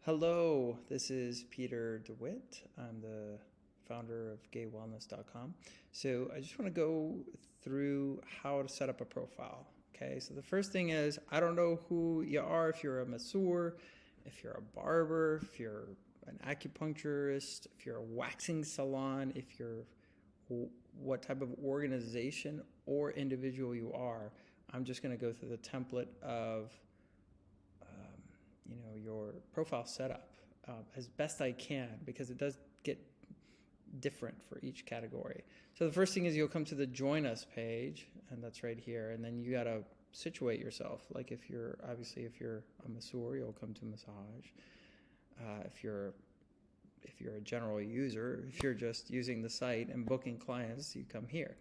Hello, this is Peter DeWitt. I'm the founder of gaywellness.com. So I just want to go through how to set up a profile. Okay, so the first thing is I don't know who you are, if you're a masseur, if you're a barber, if you're an acupuncturist, if you're a waxing salon, if you're what type of organization or individual you are. I'm just going to go through the template of your profile setup as best I can, because it does get different for each category. So the first thing is you'll come to the Join Us page, and that's right here, and then you got to situate yourself. Like if you're a masseur, you'll come to massage. If you're a general user, if you're just using the site and booking clients, you come here.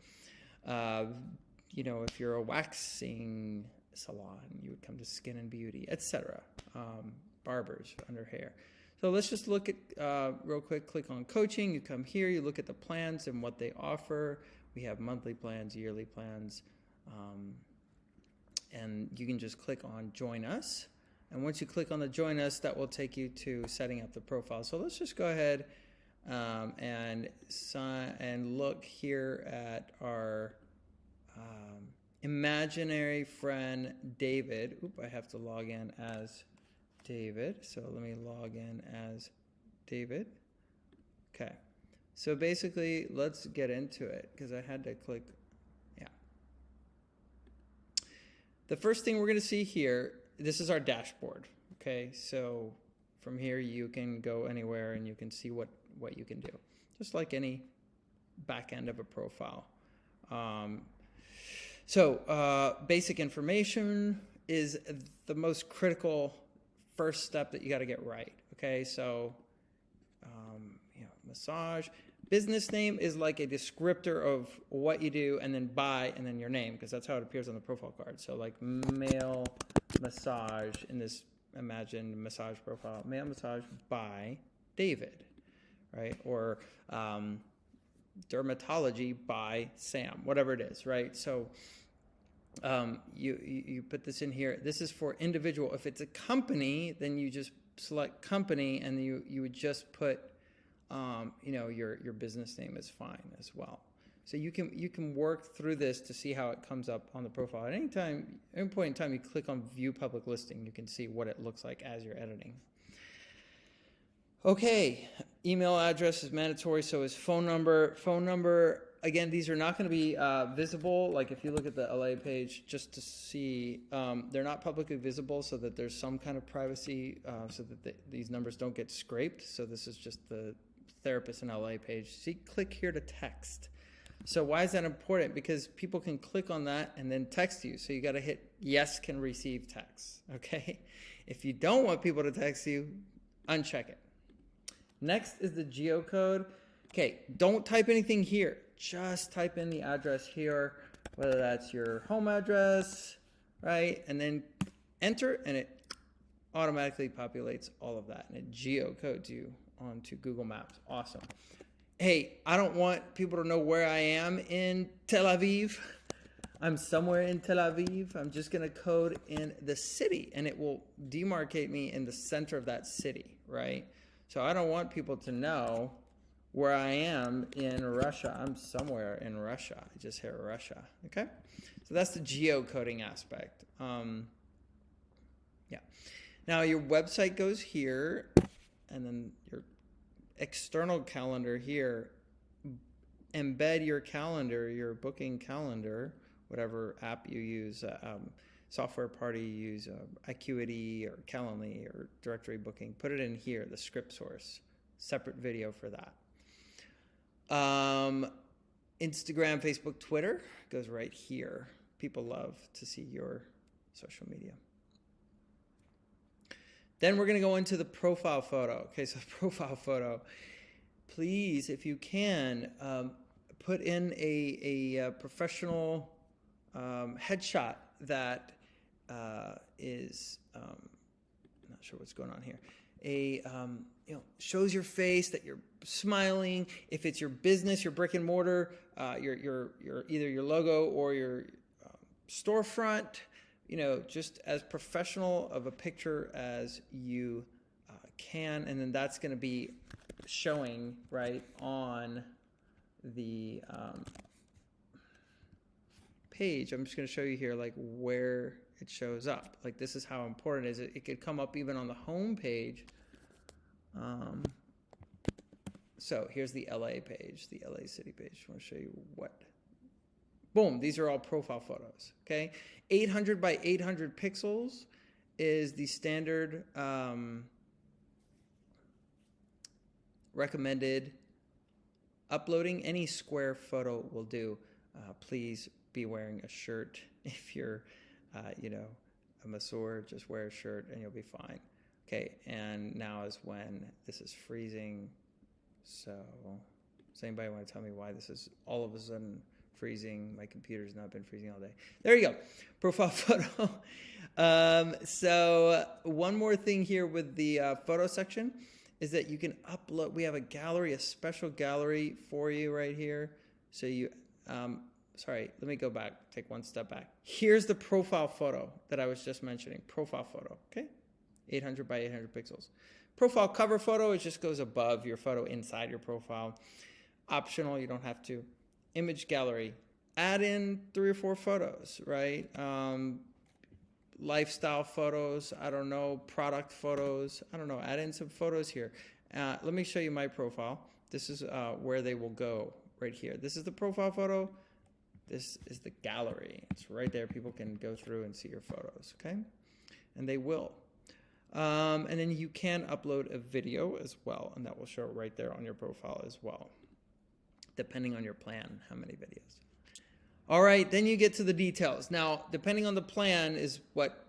If you're a waxing salon, you would come to Skin and Beauty, etc. Barbers under hair. So let's just look at real quick. Click on coaching. You come here. You look at the plans and what they offer. We have monthly plans, yearly plans, and you can just click on Join Us. And once you click on the Join Us, that will take you to setting up the profile. So let's just go ahead and look here at our imaginary friend David. I have to log in as David. So let me log in as David. Okay. So basically, let's get into it because I had to click. Yeah. The first thing we're going to see here, this is our dashboard. Okay. So from here, you can go anywhere and you can see what you can do, just like any back end of a profile. So basic information is the most critical first step that you got to get right. Okay, so massage. Business name is like a descriptor of what you do, and then by, and then your name, because that's how it appears on the profile card. So like male massage in this imagined massage profile, male massage by David, right? Or dermatology by Sam, whatever it is, right? So you put this in here. This is for individual. If it's a company, then you just select company, and you would just put your business name is fine as well. So you can work through this to see how it comes up on the profile. At any point in time you click on View Public Listing, you can see what it looks like as you're editing. Okay, email address is mandatory, so is phone number. Phone number, again, these are not going to be visible. Like if you look at the LA page, just to see, they're not publicly visible, so that there's some kind of privacy, so that these numbers don't get scraped. So this is just the therapist in LA page. See, click here to text. So why is that important? Because people can click on that and then text you. So you got to hit yes, can receive text. Okay. If you don't want people to text you, uncheck it. Next is the geocode. Okay, don't type anything here. Just type in the address here, whether that's your home address, right? And then enter, and it automatically populates all of that, and it geocodes you onto Google Maps. Awesome. Hey, I don't want people to know where I am in Tel Aviv. I'm somewhere in Tel Aviv. I'm just going to code in the city, and it will demarcate me in the center of that city, right? So I don't want people to know where I am in Russia. I'm somewhere in Russia. I just hit Russia. Okay? So that's the geocoding aspect. Yeah. Now your website goes here, and then your external calendar here. Embed your calendar, your booking calendar, whatever app you use, software party you use, Acuity or Calendly or directory booking. Put it in here, the script source. Separate video for that. Instagram, Facebook, Twitter goes right here. People love to see your social media. Then we're going to go into the profile photo. Okay, so profile photo. Please, if you can, put in a professional headshot that is, I'm not sure what's going on here. Shows your face, that you're smiling. If it's your business, your brick and mortar, your either your logo or your storefront, just as professional of a picture as you can, and then that's going to be showing right on the page. I'm just going to show you here like where it shows up. Like this is how important it is. It could come up even on the home page. So here's the LA page, the LA city page. I want to show you what. Boom, these are all profile photos, okay? 800 by 800 pixels is the standard recommended. Uploading any square photo will do. Please be wearing a shirt. If you're, a masseur, just wear a shirt and you'll be fine. Okay, and now is when this is freezing. So, does anybody want to tell me why this is all of a sudden freezing? My computer's not been freezing all day. There you go, profile photo. So one more thing here with the photo section is that you can upload. We have a gallery, a special gallery for you right here. So you, sorry, let me go back, take one step back. Here's the profile photo that I was just mentioning, profile photo, okay? 800 by 800 pixels. Profile cover photo, it just goes above your photo inside your profile. Optional, you don't have to. Image gallery, add in 3 or 4 photos, right? Lifestyle photos, I don't know, product photos, I don't know, add in some photos here. Let me show you my profile. This is where they will go right here. This is the profile photo. This is the gallery. It's right there. People can go through and see your photos, okay? And they will. And then you can upload a video as well, and that will show right there on your profile as well, depending on your plan, how many videos. All right, then you get to the details. Now, depending on the plan is what,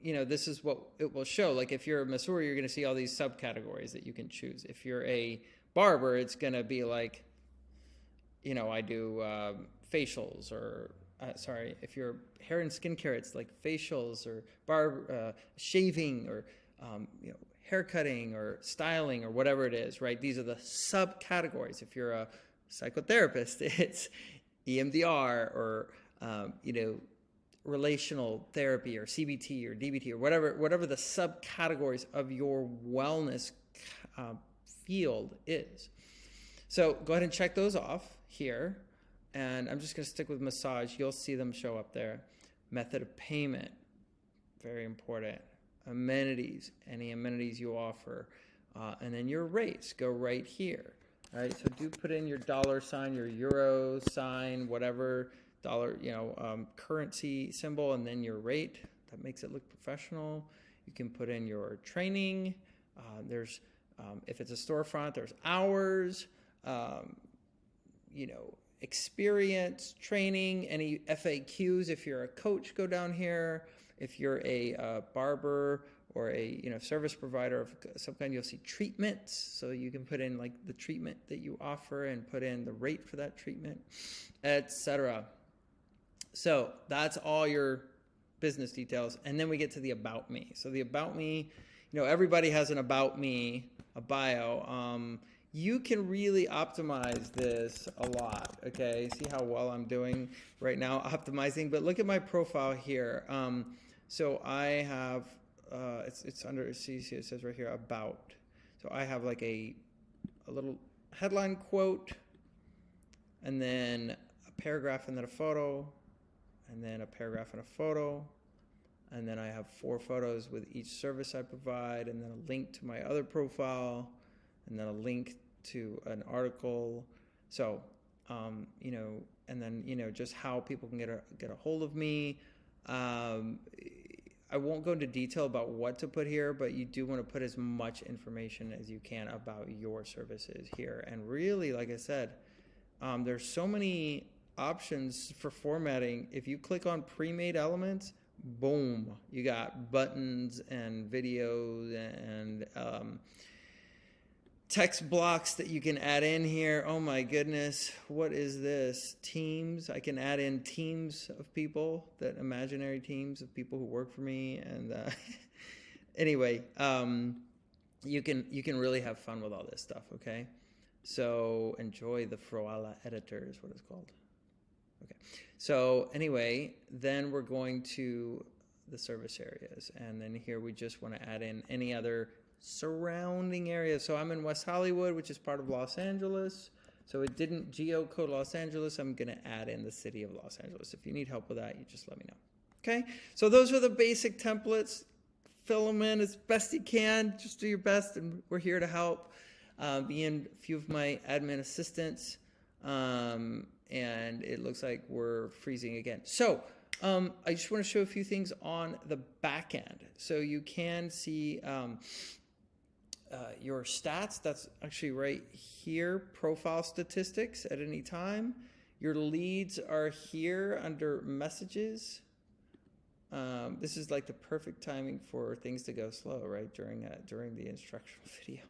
this is what it will show. Like if you're a masseur, you're gonna see all these subcategories that you can choose. If you're a barber, it's gonna be like, I do facials or, if you're hair and skincare, it's like facials or shaving or, hair cutting or styling or whatever it is, right? These are the subcategories. If you're a psychotherapist, it's EMDR or, relational therapy or CBT or DBT or whatever the subcategories of your wellness field is. So go ahead and check those off here. And I'm just going to stick with massage. You'll see them show up there. Method of payment, very important. Amenities, any amenities you offer. And then your rates go right here. All right, so do put in your $sign, your euro sign, whatever dollar, currency symbol, and then your rate. That makes it look professional. You can put in your training. There's, if it's a storefront, there's hours, experience, training, any FAQs. If you're a coach, go down here. If you're a barber or a service provider of some kind, you'll see treatments. So you can put in like the treatment that you offer and put in the rate for that treatment, etc. So that's all your business details. And then we get to the about me. So the about me, everybody has an about me, a bio. You can really optimize this a lot, okay? See how well I'm doing right now optimizing, but look at my profile here. So I have, it's under, see, it says right here, about. So I have like a little headline quote, and then a paragraph and then a photo, and then a paragraph and a photo, and then I have 4 photos with each service I provide, and then a link to my other profile, and then a link to an article. So, and then, just how people can get a hold of me. I won't go into detail about what to put here, but you do want to put as much information as you can about your services here. And really, like I said, there's so many options for formatting. If you click on pre-made elements, boom, you got buttons and videos and text blocks that you can add in here. Oh my goodness, what is this? Teams. I can add in teams of people, that imaginary teams of people who work for me. And anyway, you can really have fun with all this stuff, okay? So enjoy the Froala editor is what it's called. Okay. So anyway, then we're going to the service areas. And then here we just want to add in any other surrounding areas. So I'm in West Hollywood, which is part of Los Angeles. So it didn't geocode Los Angeles. I'm going to add in the city of Los Angeles. If you need help with that, you just let me know. Okay, so those are the basic templates. Fill them in as best you can. Just do your best, and we're here to help. Being a few of my admin assistants, and it looks like we're freezing again. So I just want to show a few things on the back end. So you can see your stats. That's actually right here, profile statistics at any time. Your leads are here under messages. This is like the perfect timing for things to go slow, right? During the instructional video.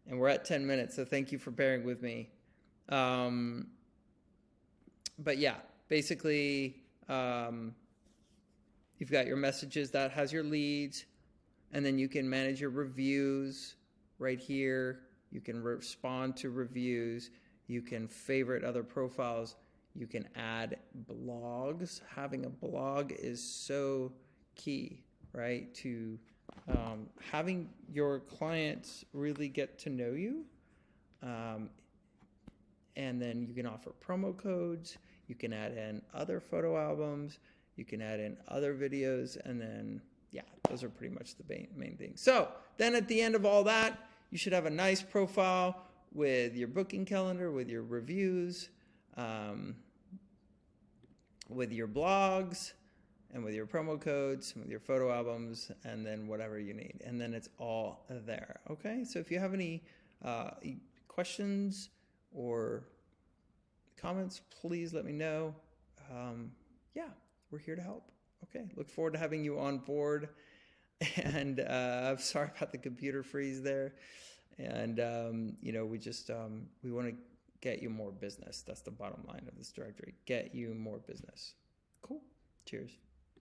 And we're at 10 minutes, so thank you for bearing with me. But yeah, basically, you've got your messages that has your leads, and then you can manage your reviews right here. You can respond to reviews. You can favorite other profiles. You can add blogs. Having a blog is so key, right? To having your clients really get to know you. And then you can offer promo codes. You can add in other photo albums. You can add in other videos. And then, yeah, those are pretty much the main things. So then at the end of all that, you should have a nice profile with your booking calendar, with your reviews, with your blogs, and with your promo codes, with your photo albums, and then whatever you need. And then it's all there, okay? So if you have any questions or comments, please let me know. Yeah, we're here to help. Okay, look forward to having you on board. And I'm sorry about the computer freeze there. And, we just, we want to get you more business. That's the bottom line of this directory. Get you more business. Cool. Cheers.